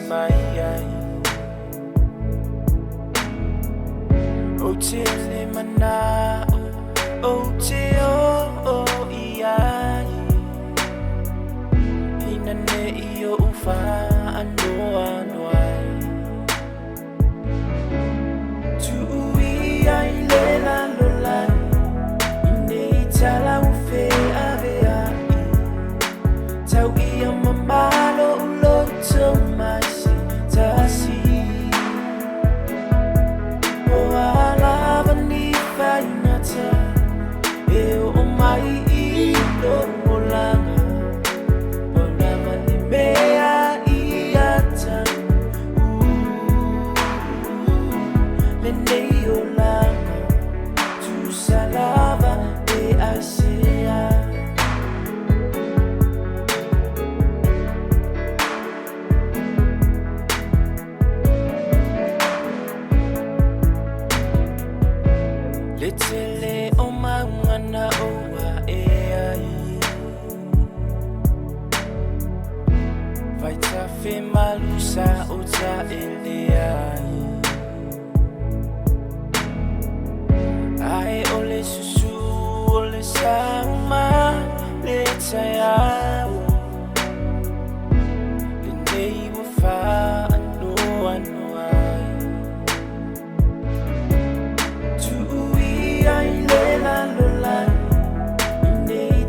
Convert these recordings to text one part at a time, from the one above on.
mai o te le mana o te o iai ina ne I o ufa anoa noai tu ai le la lola ine tala ufe ave ai tau ia mamalo uloto masi tasi o alava ni fainata e o mai I lo molanga o lava ni mea iata le nei o langa tu salava e asea le tele o maungana o a e ai vai ta fe malusa o ta ele ai ai ole susu ole sama le tayao le nei wo fa ano ai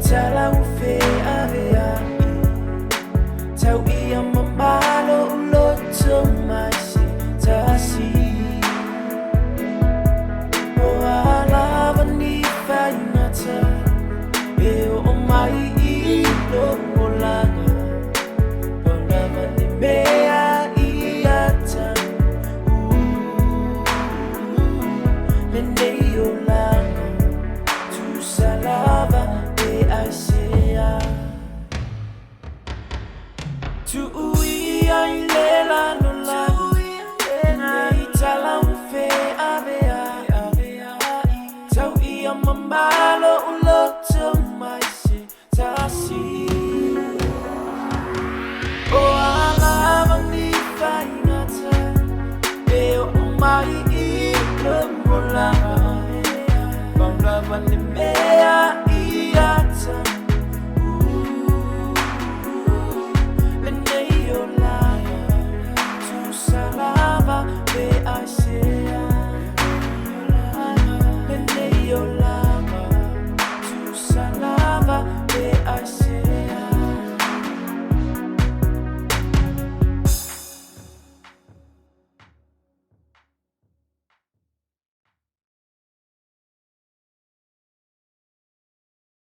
tala ufe ave ai tau ia mamalo uloto masi tasi o alava ni fainata e o mai I lo molanga o lava ni mea iata le nei o langa tu salava Asia tu ai le la lola nei tala ufe ave ai tau ia mamalo uloto mai se tasi o alava ni fainata e o mai I lo molanga Paula vale mea